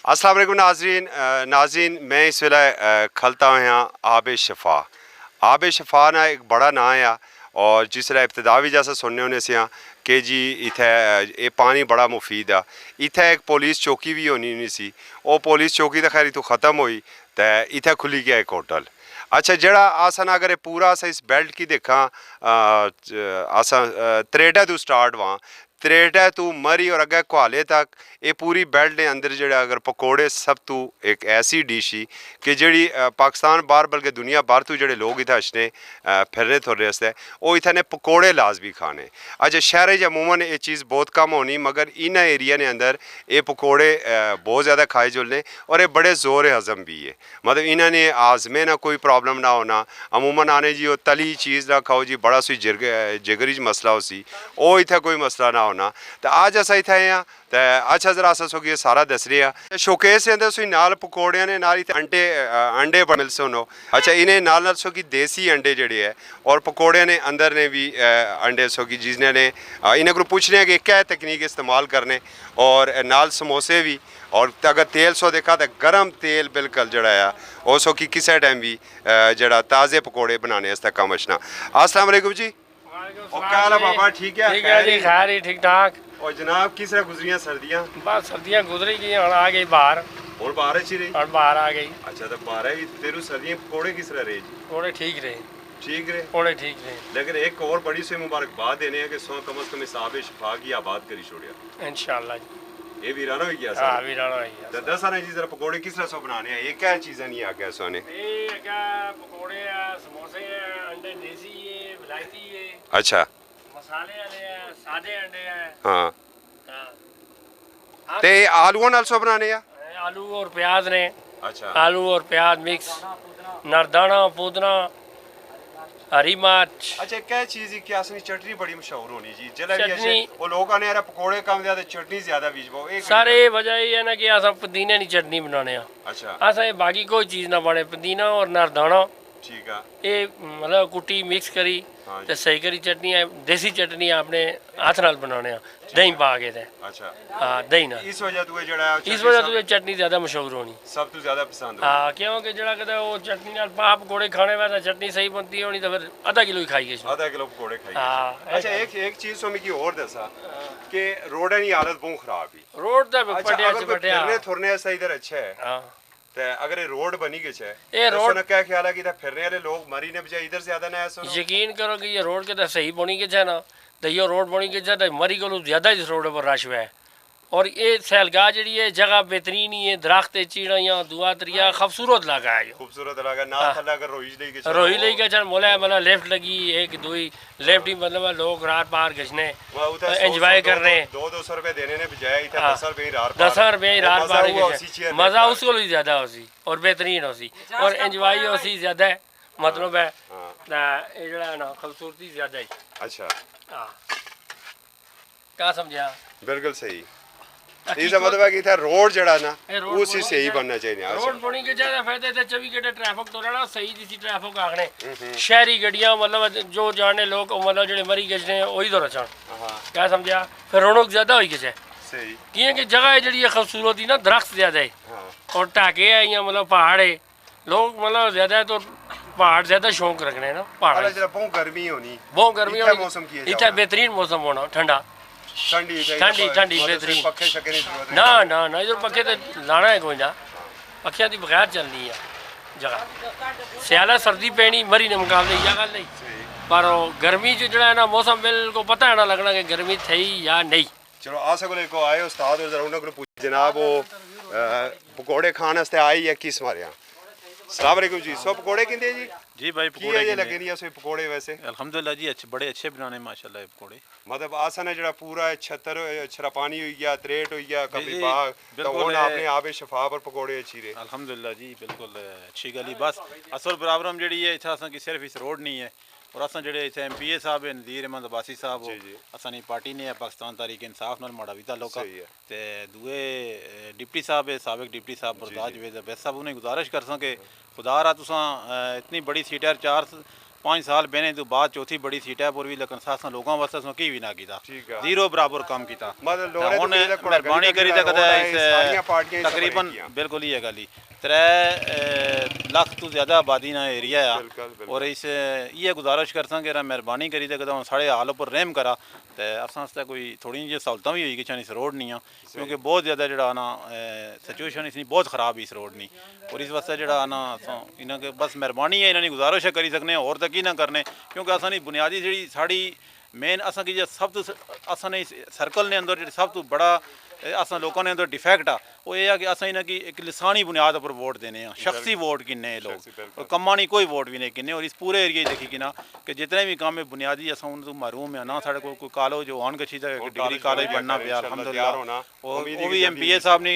अस्सलाम वालेकुम नाज़रीन मैं इस वेले खलता होया आब शफा। आब शफा ना एक बड़ा नां आ और जिसलै इब्तदा भी जैसा सुनने होने से कि जी इत्थै ये पानी बड़ा मुफीद आ। इत्थै एक पुलिस चौकी भी होनी नहीं सी, वो पुलिस चौकी तो खैर इत्थों ख़त्म हुई तो इत्थै खुली गया एक होटल। अच्छा जड़ा असन अगर पूरा अस इस बेल्ट की देखा अस त्रेडा तू स्टार्ट वहाँ त्रेडा तू मरी और अग्गे कुहाले तक ये पूरी बेल्ट के अंदर जो अगर पकौड़े सब तू एक ऐसी डिश ही कि जी पाकिस्तान बाहर बल्कि दुनिया बाहर तू जो लोग इतना अच्छे फिरने तुरने आस्ते वो इतने पकौड़े लाजमी खाने। अच्छा शहर च अमूमन ये चीज़ बहुत कम होनी मगर इन एरिया ने अंदर ये पकौड़े बहुत ज़्यादा खाए जुलने और ये बड़े ज़ोर हज़म भी है। मतलब इन्होंने आज़मे ना कोई प्रॉब्लम ना होना। अमूमन आने जी वो तली चीज़ ना खाओ जी बड़ा सी जिगरी मसला हो सी वो इतना कोई मसला ना होना। तो अज अस इतने आए हाँ तो अच्छा जरा अस सोगी सारा दस रहे हैं शोकेस अंदर सुई नाल पकौड़ियां ने नाल अंडे मिल सुनो। अच्छा इन्हें नाल सोगी देसी अंडे जड़े है और पकौड़ियां ने अंदर ने भी अंडे सोगी जिन्हें इन्हें को पूछने हैं कि क्या तकनीक इस्तेमाल करने और नाल समोसे भी और अगर तेल सो देखा तो गर्म तेल बिल्कुल जड़ा वो सो कि किसी टाइम भी जड़ा ताज़े पकौड़े बनाने कम अचना। अस्सलाम वालेकुम जी। क्या हाल है बाबा? ठीक है जी खैर ही ठीक ठाक। और जनाब किस तरह गुजरियां सर्दियां? बस सर्दियाँ गुजरी गई और आ गई बाहर और बाहर अच्छी रही और बाहर आ गई। अच्छा तो बाहर भी तेरू सर्दियां पकौड़े किस तरह रहे जी? थोड़े ठीक रहे, ठीक रहे थोड़े ठीक रहे लेकिन एक और बड़ी सी मुबारकबाद देने हैं कि सौ कम अज कम हिसाब शफा की आबाद करी छोड़िया इंशाल्लाह जी। ये वीराना हो गया हाँ वीराना हो गया। तो दस आने जी जरा पकौड़े किस तरह सो बनाने हैं? ये क्या चीज़ें नहीं आ गया सोने ये क्या पकोड़े है, समोसे है, अंडे देसी है, विलायती है, अच्छा मसाले वाले है, सादे अंडे है। हाँ हाँ ते आलूओं नाल सो बनाने या आलू और प्याज ने, अच्छा आलू और प्याज मिक्स, नरदाना पुदना हरी मिर्च। अच्छा क्या चीज़ क्या असली चटनी बड़ी मशहूर होनी जी जला भी चटनी अच्छे वो लोग आने यार पकौड़े कम ज्यादा चटनी ज्यादा बीज वो एक सारे वजह ये है ना कि अस पुदीने की चटनी बनाने अच्छा अस बाकी कोई चीज़ ना बने पुदीना और नरदाना ठीक है ये मतलब कुट्टी मिक्स करी हाँ ते सही करी चटनी है देसी चटनी अपने हाथ नाल बनाने दही पा के ते अच्छा हाँ दही ना इस वजह तू जड़ा इस वजह तो ये चटनी ज़्यादा मशहूर होनी। सब तो ज्यादा पसंद हाँ क्योंकि जरा कहते वो चटनी नाल पाप पकौड़े खाने वाला चटनी सही बनती होनी तो फिर आधा किलो ही खाई गए। आधा किलो पकौड़े खाई हाँ अच्छा एक चीज तो मिगी और दसा कि रोड की हालत बहुत खराब ही रोड तो अच्छा पटिया अगर कोई पटिया फिरने थुरने ऐसा इधर अच्छा है हाँ तो अगर ये रोड बनी गई है ये तो रोड सुना क्या ख्याल है कि इधर फिरने वाले लोग मरी ने बजाय इधर ज्यादा ना ऐसा यकीन करो कि ये रोड के तो सही बनी के है ना तो ये रोड बनी के तो मरी को ज़्यादा इस रोड पर रश हुआ है और ये सैलगाह जी है जगह बेहतरीन ही है दरख्त चिड़िया दुआ तरिया खूबसूरत लगा है खूबसूरत लगा ना थल्ला अगर रोही लई के चल मोला मतलब लेफ्ट लगी एक दुई लेफ्ट ही मतलब लोग रात पार गजने एंजॉय कर रहे हैं 200 रुपए देने ने बजाय इधर 10 रुपए रात 10 रुपए रात पार मज़ा उसको भी ज़्यादा होसी और बेहतरीन होसी और एंजॉय होसी ज़्यादा मतलब है ये जड़ा ना खूबसूरती ज़्यादा है। अच्छा हाँ क्या समझा बिल्कुल सही इसका मतलब है कि इधर रोड जड़ा ना रोड उसी से ही बनना चाहिए रोड बनी के ज्यादा फायदे थे 24 घंटे ट्रैफिक तो रहना सही जिसी ट्रैफिक आखने शहरी गड्डियां मतलब जो जाने लोग मतलब जेडे मरी गए वही तो रचन क्या समझा फिर रौनक ज्यादा हुई किसे सही कि जगह जी है खूबसूरती ना दरख्त ज्यादा है और टाके है या मतलब पहाड़ है लोग मतलब ज्यादा है तो पहाड़ ज्यादा शौक रखने ना पहाड़ बहुत गर्मी होनी मौसम इतना बेहतरीन मौसम होना ठंडा ठंडी ठंडी ठंडी बेहतरीन पक्खे शक्के नहीं ना ना ना इधर पक्खे तो लाना है कोई ना पक्खियां की बगैर चलनी है जगह स्याला सर्दी पैनी मरी ने मुकाबले यह गल नहीं पर गर्मी जो है ना मौसम बिल्कुल पता है ना लगना कि गर्मी थी या नहीं। चलो आशा को आए उस्ताद और जरा उन्होंने पूछ जनाब वो पकौड़े खाने वास्ते आई है किस मारे अस्सलाम वालेकुम जी सो पकौड़े किंदे जी भाई पकौड़े ये लगे नहीं सो पकौड़े वैसे अल्हम्दुलिल्लाह जी अच्छे बड़े अच्छे बनाने माशाल्लाह पकौड़े मतलब आसन है जड़ा पूरा 76 छरापानी हो गया त्रेट हो गया कभी बाग तो वो आपने आबे शफा पर पकौड़े अच्छी रहे अल्हम्दुलिल्लाह जी बिल्कुल अच्छी गली बस असल प्रॉब्लम जी है इतना असा की सिर्फ इस रोड नहीं है और असा जो इतने MPA साहब है नज़ीर अहमद अब्बासी साहब असानी पार्टी ने पाकिस्तान तारीख इंसाफ नाल माड़ा भी ताल्लुक ते दुए डिप्टी साहब है साबिक डिप्टी साहब बरदाज वेद बैस साहब उन्हें गुजारिश कर सके खुदा रहा तुसा इतनी बड़ी सीट है 5 साल बहने तो बाद चौथी बड़ी सीट है पूरी लेकिन साथ लोगों वास्ते असं की भी ना कीता ठीक है। जीरो बराबर काम कीता मतलब लोरे ਹੁਣ तो किसी दा कोड़ा ਮਿਹਰਬਾਨੀ गली करी दा ਤਾਂ ਕਦੇ सारियां पार्टियां इस तकरीबन तरह कीतियां। बिल्कुल ही है गली 3 लाख तो ज़्यादा आबादी ना एरिया बिल्कुल, है बिल्कुल। और इस ये गुजारिश करसा कि मेहरबानी करी तो कदम साढ़े हाल उपर रहम करा तो असा कोई थोड़ी जी सहूलत भी हुई कि इस रोड नहीं क्योंकि बहुत ज़्यादा जरा ना सिचुएशन इसकी बहुत ख़राब इस रोड नहीं और इस वास्ते जरा ना इन्हों के बस मेहरबानी है इन्होंने गुजारिश करी सकने और तो की ना करने क्योंकि असा बुनियादी जी साड़ी मेन असा की सब तो असा ने सर्कल ने अंदर सब तो बड़ा असा लोगों ने अंदर डिफेक्ट आ वो ये है कि असा इन्हें की एक लिसानी बुनियाद पर वोट देने हैं शख्सी वोट किन्ने लोग और कम्मा नहीं कोई वोट भी नहीं किन्ने और इस पूरे एरिए देखी कि ना कि जितने भी काम है बुनियादी असा उन तो महरूम है ना साढ़े कोई कॉलेज जो ऑन गच्छी डिग्री कॉलेज बनना पे अल्हम्दुलिल्लाह वो भी MPA साहब ने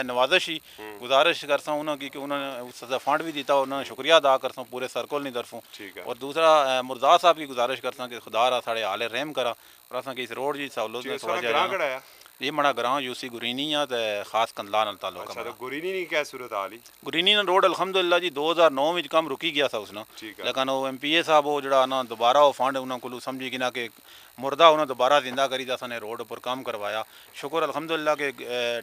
नवाजिश ही गुजारिश करसा उन्होंने कि उन्होंने उस फंड भी दिता उन्होंने शुक्रिया अदा करसा पूरे सर्कल नहीं तरफों और दूसरा मुर्दास साहब की गुजारिश करसा कि खुदा रा साढ़े हाल रहम करा और असा कि इस रोड जी सहूलत ये मड़ा ग्रां यूसी गुरीनी है तो खास कंदला नाल ताल्लुक अच्छा तो गुरीनी नहीं क्या सूरत हाल ही गुरीनी ना रोड अल्हम्दुलिल्लाह जी 2009 में काम रुकी गया था उसने लेकिन वो MPA साहब वो जड़ा ना दोबारा वो फंड उन्होंने को समझी कि ना कि मुर्दा उन्होंने दोबारा जिंदा करी तो असाने रोड पर काम करवाया शुक्र अल्हम्दुलिल्लाह के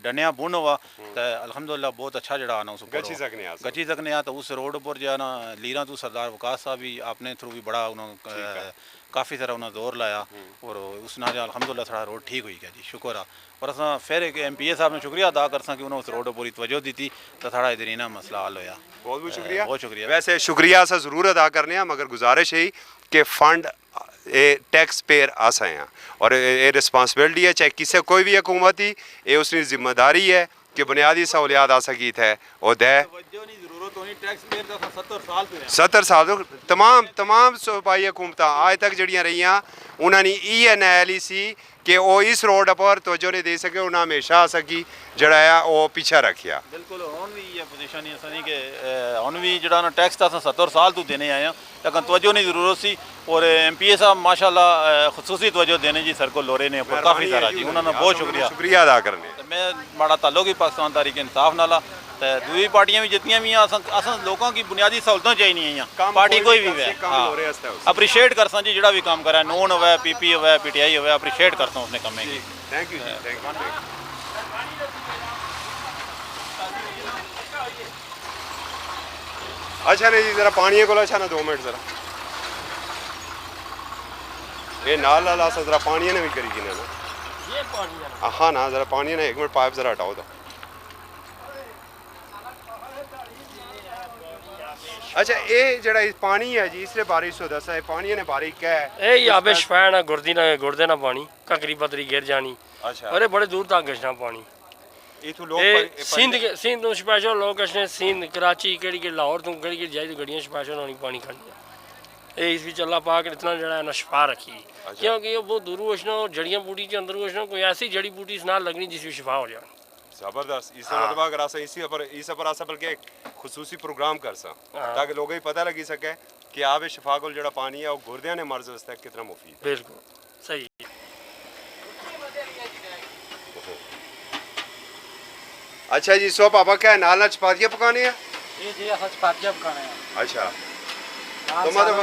डनिया बुन हुआ तो अल्हम्दुलिल्लाह बहुत अच्छा जड़ा ना उस गची सकने आ तो उस रोड पर जो है ना लीरा तो सरदार वकास साहब भी अपने थ्रू भी बड़ा उन्होंने काफ़ी सारा उन्होंने दौर लाया और उस ना अल्हम्दुलिल्लाह सारा रोड ठीक हुई गया जी शुक्र आ और असा फिर एक MPA साहब ने शुक्रिया अदा करसा कि उन्होंने उस रोड पूरी तवज्जो दी तो साढ़ा इधर ना मसला हल होया बहुत बहुत शुक्रिया बहुत शुक्रिया वैसे शुक्रिया अस जरूर अदा करने हैं मगर गुजारिश है कि फंड टैक्स पेयर अस हैं और ये रिस्पॉन्सिबिलिटी है चाहे किसी कोई भी हुकूमत ही ये उसकी जिम्मेदारी है कि बुनियादी सहूलियात आ सकी है और दे 70 साल तो तमाम सूबाई हुकूमत आज तक जड़ियाँ रही उन्होंने ये नैली सी कि वो इस रोड पर तवज्जो नहीं दे सके उन्हें हमेशा सकी जड़ा है वो पीछे रखिया बिल्कुल हुन भी ये पोजीशन ही असां कि हुन भी जड़ा ना टैक्स तो 70 साल तो देने आए हैं लेकिन तवज्जो नहीं ज़रूरत सी और MPA साहब माशाल्लाह खुसूसी तवज्जो देने जी सर को लोरे ने काफ़ी सारा जी उन्होंने बहुत शुक्रिया अदा करने मैं माड़ा ताल्लुक ही पाकिस्तान तहरीक इंसाफ नाला तो दूसरी पार्टियां भी जितनी भी अस लोगों की बुनियादी सहूलतें चाहिए पार्टी कोई भी है अप्रीशिएट करसा जी जड़ा भी काम करा नून होवे PP होवे PTI होवे अप्रीशिएट करसा उसने कमें की थैंक यू थैंक यू अच्छा नहीं जी जरा पानी को अच्छा ना 2 मिनट जरा ये नाल जरा पानी ने भी करी कि ना ये पानी हाँ ना जरा पानी ने 1 मिनट पाइप जरा हटाओ तो अच्छा ये जड़ा पानी है जी इसलिए बारिश हो दसा है पानी ने बारीक है ये आबिश फैन है गुर्दे ना पानी ककरी पतरी गिर जानी अच्छा अरे बड़े दूर तक गछना पानी इथु लोग सिंध तो स्पेशल लोग गछने सिंध कराची केड़ी लाहौर तो केड़ी जाई तो गड्डियां स्पेशल होनी पानी खड़नी ये इस भी अल्लाह पाक इतना जड़ा ना शिफा रखी क्योंकि ये बहुत दूर वचना और जड़ियाँ बूटी के अंदर वचना कोई ऐसी जड़ी बूटी इस नाल लगनी जिसमें शिफा हो जाए जबरदस्त इस मतलब अगर आसा इसी पर आसा बल्कि खुसूसी प्रोग्राम कर सा ताकि लोगों को पता लगी सके कि आप शिफा को जड़ा पानी है वो गुर्दियां ने मर्ज वास्ते कितना मुफीद बिल्कुल सही अच्छा जी सो पापा क्या नाल ना चपातियाँ पकानी है ये जी अस चपातियाँ पकाने हैं अच्छा तो मतलब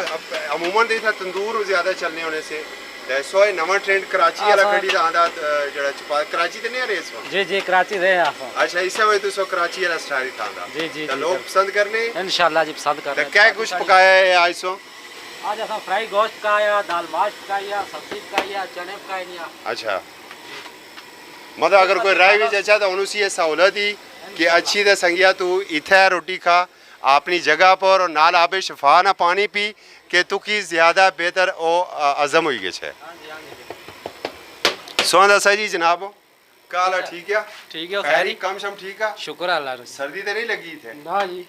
अमूमन देखा तंदूर ज़्यादा चलने होने से सो नवा ट्रेंड कराची वाला कड़ी दा आंदा जड़ा चपा कराची ते नहीं रेस जी जी कराची रहे हैं अच्छा इसे वजह तो सो कराची वाला स्टाइल थांदा जी जी तो लोग पसंद करने इंशाल्लाह जी पसंद कर तो क्या कुछ पकाया है आज सो आज असा फ्राई गोश्त पकाया दाल माश पकाया सब्जी पकाया चने पकाया अच्छा मतलब अगर कोई राय भी चाचा तो उन्होंने ये सहूलत ही कि अच्छी तो संगिया तू इथे रोटी खा अपनी जगह पर और नाल आबे शफा ना पानी पी के तू की ज़्यादा बेहतर ओ अज़म हुई गए सोना सा जी जनाब काला ठीक है खैरी कम शम ठीक है शुक्र अल्लाह सर्दी तो नहीं लगी थे ना जी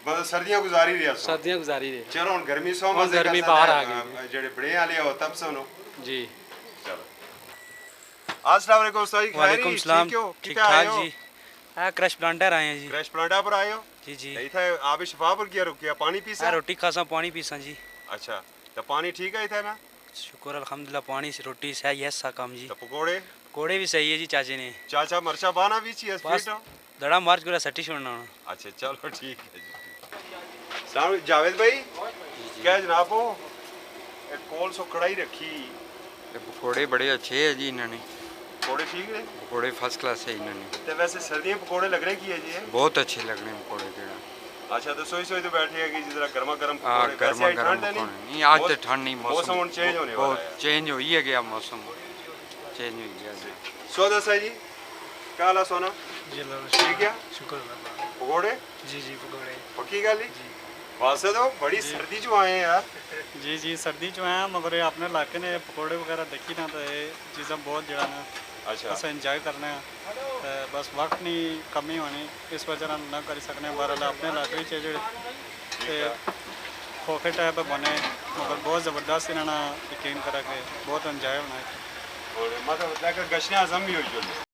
मतलब सर्दियां गुजारी रही सर्दियां गुजारी रही चलो हम गर्मी सो गर्मी बाहर आ गई जेड़े बड़े वाले हो तब सुनो जी चलो अस्सलाम वालेकुम उस्ताद जी वालेकुम सलाम ठीक ठाक जी क्रश प्लांटर आए हैं जी क्रश प्लांटर पर आए हो जी जी इथे आप शफा पर किया रुकिया पानी पीसा रोटी खासा पानी पीसा जी अच्छा तो पानी ठीक है इथे ना शुक्र अल्हम्दुलिल्लाह पानी से रोटी सही है सा काम जी तो पकोड़े कोड़े भी सही है जी चाचे ने चाचा मरचा बाना भी चाहिए बस दड़ा मार्च गुला सट्टी छोड़ना अच्छा चलो ठीक है जी सलाम जावेद भाई क्या जनाब वो एक कोल सो कढ़ाई रखी ये पकौड़े बड़े अच्छे है जी इन्होंने, पकौड़े ठीक ने पकौड़े फर्स्ट क्लास है इन्होंने, तो वैसे सर्दियों में पकौड़े लग रहे की है जी ये? बहुत अच्छे लग रहे हैं पकौड़े जो अच्छा तो सोई सोई तो बैठे हैं कि जिस तरह गर्मा गर्म हाँ पकौड़े गर्मा वैसे आज गर्म ठंड है पकौड़े नहीं, आज तो ठंड नहीं, मौसम ਹੁਣ चेंज होने वाला बहुत है चेंज हो ही है गया मौसम, चेंज हो गया जी। सो दसा जी क्या हाल है सोना जी ठीक है शुक्र पकौड़े जी जी पकौड़े पक्की गल ही वैसे तो बड़ी सर्दी चो आए हैं यार जी जी सर्दी चो आया मगर ये अपने इलाके ने पकौड़े वगैरह देखी ना तो ये चीज़ां बहुत जरा ना अच्छा अस इंजॉय करने ते बस वक्त नहीं कमी होनी इस वजह नाल ना करी सकने बहरहाल अपने इलाके च जेह्ड़े खोखे टाइप बने मगर बहुत ज़बरदस्त इन्होंने यकीन करा के बहुत इंजॉय होना है। और मतलब गश्ने आजम भी हुई